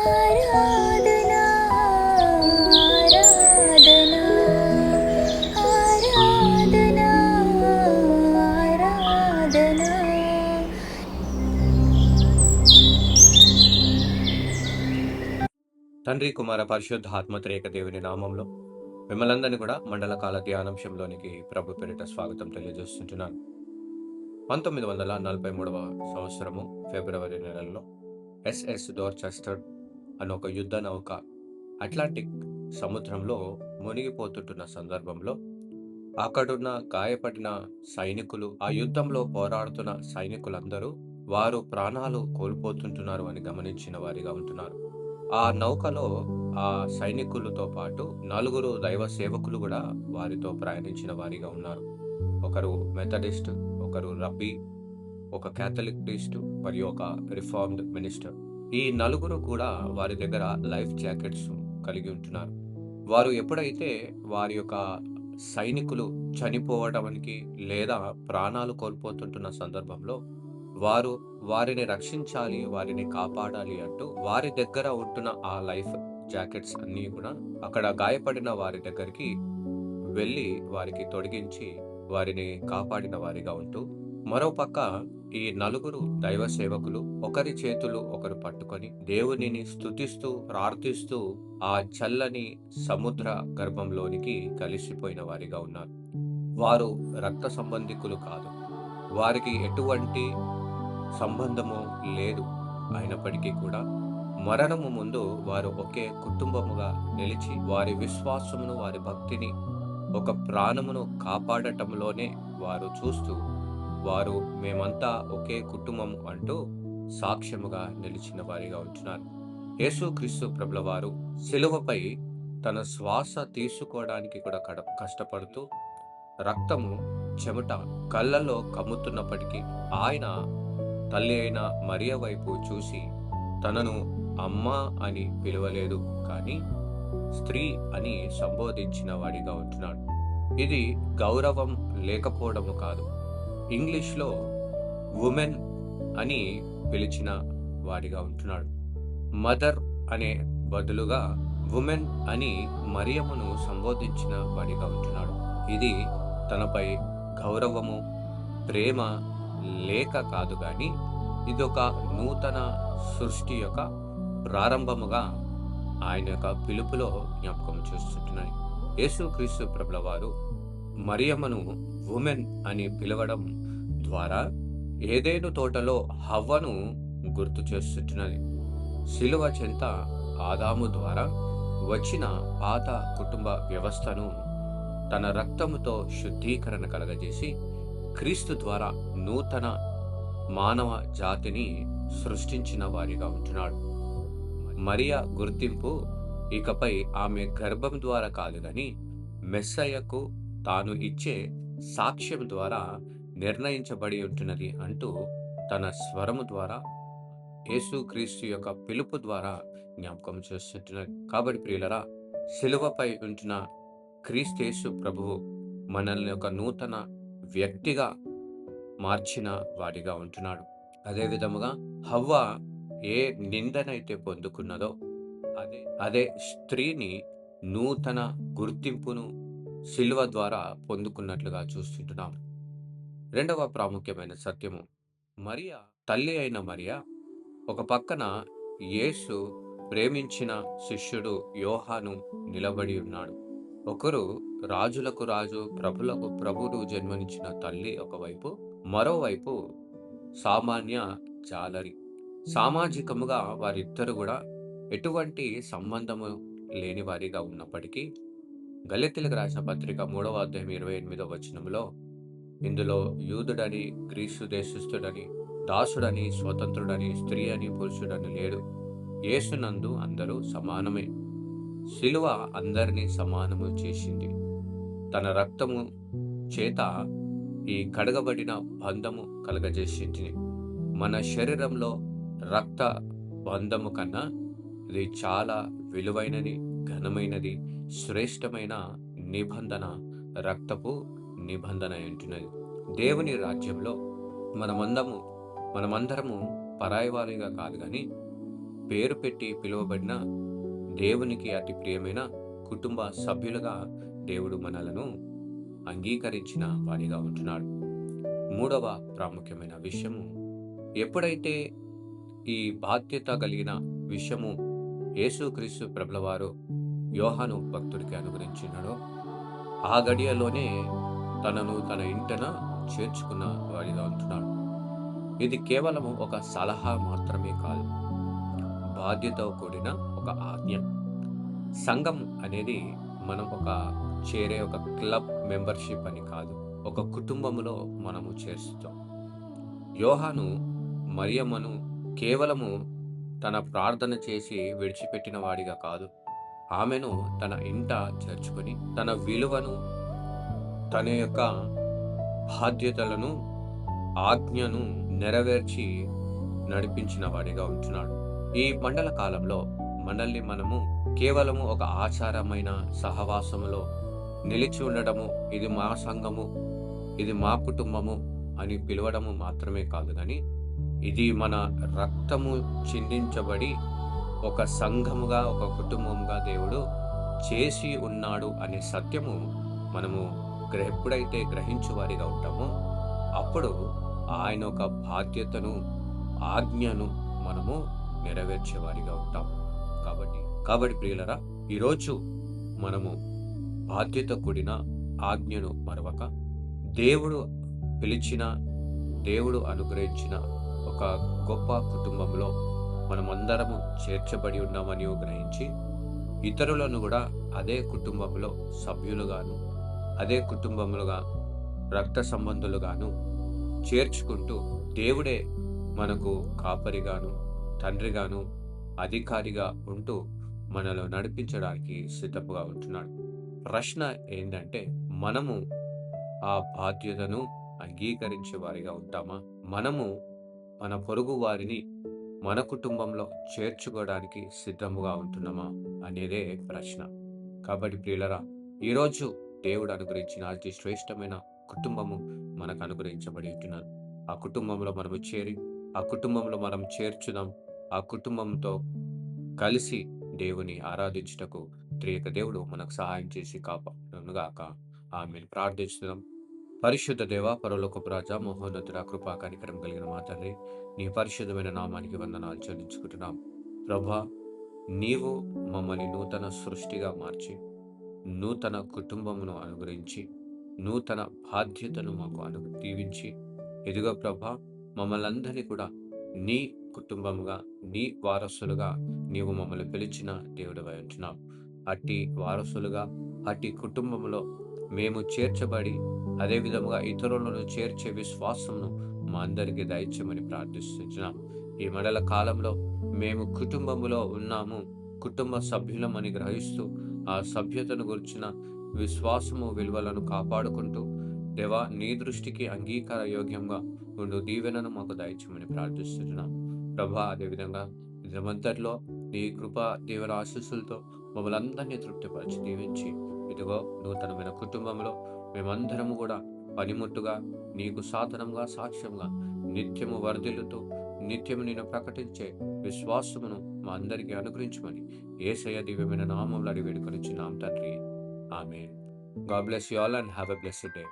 ఆరాధనా ఆరాధనా ఆరాధనా ఆరాధనా. తండ్రి కుమార పరిశుద్ధాత్మ త్రేక దేవుని నామంలో మిమ్మల్ందరినీ కూడా మండల కాల ధ్యానాంశంలోనికి ప్రభు పేరిట స్వాగతం తెలియజేస్తుంటున్నాను. 1943 సంవత్సరము ఫిబ్రవరి నెలలో ఎస్ఎస్ డోర్చెస్టర్ అనే ఒక యుద్ధ నౌక అట్లాంటిక్ సముద్రంలో మునిగిపోతుంటున్న సందర్భంలో అక్కడున్న గాయపడిన సైనికులు, ఆ యుద్ధంలో పోరాడుతున్న సైనికులందరూ వారు ప్రాణాలు కోల్పోతుంటున్నారు అని గమనించిన వారిగా ఉంటున్నారు. ఆ నౌకలో ఆ సైనికులతో పాటు 4 దైవ సేవకులు కూడా వారితో ప్రయాణించిన వారిగా ఉన్నారు. ఒకరు మెథడిస్ట్, ఒకరు రబ్బీ, ఒక క్యాథలిక్ ప్రీస్ట్ మరియు ఒక రిఫార్మ్డ్ మినిస్టర్. ఈ 4 కూడా వారి దగ్గర లైఫ్ జాకెట్స్ కలిగి ఉంటున్నారు. వారు ఎప్పుడైతే వారి యొక్క సైనికులు చనిపోవడానికి లేదా ప్రాణాలు కోల్పోతుంటున్న సందర్భంలో వారు వారిని రక్షించాలి, వారిని కాపాడాలి అంటూ వారి దగ్గర ఉంటున్న ఆ లైఫ్ జాకెట్స్ అన్నీ కూడా అక్కడ గాయపడిన వారి దగ్గరికి వెళ్ళి వారికి తొడిగించి వారిని కాపాడిన వారిగా ఉంటూ, మరోపక్క ఈ 4 దైవ సేవకులు ఒకరి చేతులు ఒకరు పట్టుకొని దేవునిని స్తుతిస్తూ ప్రార్థిస్తూ ఆ చల్లని సముద్ర గర్భంలోనికి కలిసిపోయిన వారిగా ఉన్నారు. వారు రక్త సంబంధికులు కాదు, వారికి ఎటువంటి సంబంధము లేదు. అయినప్పటికీ కూడా మరణము ముందు వారు ఒకే కుటుంబముగా నిలిచి వారి విశ్వాసమును, వారి భక్తిని, ఒక ప్రాణమును కాపాడటంలోనే వారు చూస్తూ వారు మేమంతా ఒకే కుటుంబము అంటూ సాక్ష్యముగా నిలిచిన వారిగా ఉంటున్నారు. యేసుక్రీస్తు ప్రభుల వారు శిలువపై తన శ్వాస తీసుకోవడానికి కూడా కష్టపడుతూ రక్తము చెమట కళ్ళలో కమ్ముతున్నప్పటికీ ఆయన తల్లి అయిన మరియ వైపు చూసి తనను అమ్మ అని పిలవలేదు, కానీ స్త్రీ అని సంబోధించిన వాడిగా ఉంటున్నాడు. ఇది గౌరవం లేకపోవడము కాదు, ఇంగ్లీష్లో ఉమెన్ అని పిలిచిన వాడిగా ఉంటున్నాడు. మదర్ అనే బదులుగా ఉమెన్ అని మరియమ్మను సంబోధించిన వాడిగా ఉంటున్నాడు. ఇది తనపై గౌరవము, ప్రేమ లేక కాదు, కానీ ఇదొక నూతన సృష్టి యొక్క ప్రారంభముగా ఆయన యొక్క పిలుపులో జ్ఞాపకం చేస్తుంటున్నాయి. యేసుక్రీస్తు ప్రభుల వారు మరియమ్మను ఉమెన్ అని పిలవడం ద్వారా ఏదేను తోటలో హవ్వను గుర్తు చేస్తుంటున్నది. శిలువ చెంత ఆదాము ద్వారా వచ్చిన పాత కుటుంబ వ్యవస్థను తన రక్తముతో శుద్ధీకరణ కలగజేసి క్రీస్తు ద్వారా నూతన మానవ జాతిని సృష్టించిన వారిగా ఉంటున్నాడు. మరియా గుర్తింపు ఇకపై ఆమె గర్భం ద్వారా కాదు, కానీ మెస్సయ్యకు తాను ఇచ్చే సాక్ష్యం ద్వారా నిర్ణయించబడి ఉంటున్నది అంటూ తన స్వరము ద్వారా యేసుక్రీస్తు యొక్క పిలుపు ద్వారా జ్ఞాపకం చేస్తుంటున్నది. కాబట్టి ప్రియులరా, శిలువపై ఉంటున్న క్రీస్తు ప్రభువు మనల్ని ఒక నూతన వ్యక్తిగా మార్చిన వాడిగా ఉంటున్నాడు. అదే విధముగా హవ్వ ఏ నిందనైతే పొందుకున్నదో అదే స్త్రీని నూతన గుర్తింపును శిలువ ద్వారా పొందుకున్నట్లుగా చూస్తుంటున్నాం. రెండవ ప్రాముఖ్యమైన సత్యము, మరియా తల్లి అయిన మరియా ఒక పక్కన యేసు ప్రేమించిన శిష్యుడు యోహాను నిలబడి ఉన్నాడు. ఒకరు రాజులకు రాజు, ప్రభులకు ప్రభుడు జన్మనిచ్చిన తల్లి ఒకవైపు, మరోవైపు సామాన్య జాలరి. సామాజికముగా వారిద్దరు కూడా ఎటువంటి సంబంధము లేని వారిగా ఉన్నప్పటికీ గలతీయులకు రాసిన పత్రిక 3వ అధ్యాయం 28వ వచనంలో ఇందులో యూదుడని, గ్రీసు దేశస్థుడని, దాసుడని, స్వతంత్రుడని, స్త్రీ అని, పురుషుడని లేడు, యేసునందు అందరూ సమానమే. శిలువ అందరినీ సమానము చేసింది. తన రక్తము చేత ఈ కడగబడిన బంధము కలగజేసింది. మన శరీరంలో రక్త బంధము కన్నా ఇది చాలా విలువైనది, ఘనమైనది, శ్రేష్టమైన నిబంధన రక్తపు నిబంధన అంటున్నది. దేవుని రాజ్యంలో మనమందరము పరాయి వారిగా కాదు, కానీ పేరు పెట్టి పిలువబడిన దేవునికి అతి ప్రియమైన కుటుంబ సభ్యులుగా దేవుడు మనలను అంగీకరించిన వాడిగా ఉంటున్నాడు. మూడవ ప్రాముఖ్యమైన విషయము, ఎప్పుడైతే ఈ బాధ్యత కలిగిన విషయము యేసుక్రీస్తు ప్రభుల వారు యోహాను భక్తుడికి అనుగ్రహించినాడో ఆ గడియలోనే తనను తన ఇంటన చేర్చుకున్న వాడిగా ఉంటున్నాడు. ఇది కేవలము ఒక సలహా మాత్రమే కాదు, బాధ్యతతో కూడిన ఒక ఆజ్ఞ. సంఘం అనేది మనం చేరే ఒక క్లబ్ మెంబర్షిప్ అని కాదు, ఒక కుటుంబములో మనము చేర్చుతాం. యోహాను మరియమ్మను కేవలము తన ప్రార్థన చేసి విడిచిపెట్టిన వాడిగా కాదు, ఆమెను తన ఇంట చేర్చుకొని తన విలువను, తన యొక్క బాధ్యతలను, ఆజ్ఞను నెరవేర్చి నడిపించిన వాడిగా ఉంటున్నాడు. ఈ మండల కాలంలో మనల్ని మనము కేవలము ఒక ఆచారమైన సహవాసములో నిలిచి ఉండడము, ఇది మా సంఘము, ఇది మా కుటుంబము అని పిలవడము మాత్రమే కాదు, కానీ ఇది మన రక్తము చిందించబడి ఒక సంఘముగా, ఒక కుటుంబముగా దేవుడు చేసి ఉన్నాడు అనే సత్యము మనము ఎప్పుడైతే గ్రహించు వారిగా ఉంటామో అప్పుడు ఆయన ఒక బాధ్యతను, ఆజ్ఞను మనము నెరవేర్చేవారిగా ఉంటాం. కాబట్టి ప్రియులరా, ఈరోజు మనము బాధ్యత కూడిన ఆజ్ఞను మరవక దేవుడు పిలిచిన, దేవుడు అనుగ్రహించిన ఒక గొప్ప కుటుంబంలో మనమందరము చేర్చబడి ఉన్నామని గ్రహించి ఇతరులను కూడా అదే కుటుంబంలో సభ్యులుగాను, అదే కుటుంబములుగా, రక్త సంబంధులుగాను చేర్చుకుంటూ దేవుడే మనకు కాపరిగాను, తండ్రిగాను, అధికారిగా ఉంటూ మనలో నడిపించడానికి సిద్ధంగా ఉంటున్నాడు. ప్రశ్న ఏంటంటే, మనము ఆ బాధ్యతను అంగీకరించే వారిగా ఉంటామా? మనము మన పొరుగు వారిని మన కుటుంబంలో చేర్చుకోవడానికి సిద్ధముగా ఉంటున్నామా అనేదే ప్రశ్న. కాబట్టి ప్రియులరా, ఈరోజు దేవుడు అనుగ్రహించిన అతి శ్రేష్టమైన కుటుంబము మనకు అనుగ్రహించబడి ఉంటున్నారు. ఆ కుటుంబంలో మనము చేరి, ఆ కుటుంబంలో మనం చేర్చుదాం. ఆ కుటుంబంతో కలిసి దేవుని ఆరాధించుటకు త్రియక దేవుడు మనకు సహాయం చేసి కాపాడునుగాక. ఆమెను ప్రార్థిస్తున్నాం. పరిశుద్ధ దేవ, పరలోకపు రాజా, మహోన్నతుడ, కృపా కనికరం కలిగిన మా తండ్రి, నీ పరిశుద్ధమైన నామానికి వందనాలు చెల్లించుకుంటున్నాం. ప్రభా, నీవు మమ్మల్ని నూతన సృష్టిగా మార్చి, నూతన కుటుంబమును అనుగ్రహించి, నూతన బాధ్యతను మాకు దీవించి, ఎదుగో ప్రభా, మమ్మల్ని అందరినీ కూడా నీ కుటుంబముగా, నీ వారసులుగా నీవు మమ్మల్ని పిలిచిన దేవుడివై ఉంటున్నావు. అట్టి వారసులుగా, అట్టి కుటుంబంలో మేము చేర్చబడి, అదే విధముగా ఇతరులను చేర్చే విశ్వాసమును మా అందరికీ దయచేయమని ప్రార్థిస్తున్నాం. ఈ మండల కాలంలో మేము కుటుంబములో ఉన్నాము, కుటుంబ సభ్యులమని గ్రహిస్తూ ఆ సభ్యతను గురించిన విశ్వాసము, విలువలను కాపాడుకుంటూ దేవా, నీ దృష్టికి అంగీకార యోగ్యంగా ఉండు దీవెనను మాకు దయచేయమని ప్రార్థిస్తున్నాం. ప్రభా, అదేవిధంగా ఇదంతట్లో నీ కృపా దీవెన ఆశీస్సులతో మమ్మల్ని అందరినీ తృప్తిపరిచి దీవించి, ఇదిగో నూతనమైన కుటుంబంలో మేమందరము కూడా పనిముట్టుగా, నీకు సాధనంగా, సాక్ష్యంగా నిత్యము వర్ధిల్లుతూ, నిత్యము నేను ప్రకటించే విశ్వాసమును మా అందరికీ అనుగ్రహించమని యేసయ్య దివ్యమైన నామములో అడిగి వేడుకొనిచున్నాం తండ్రి. ఆమేన్. God bless you all and have a blessed day.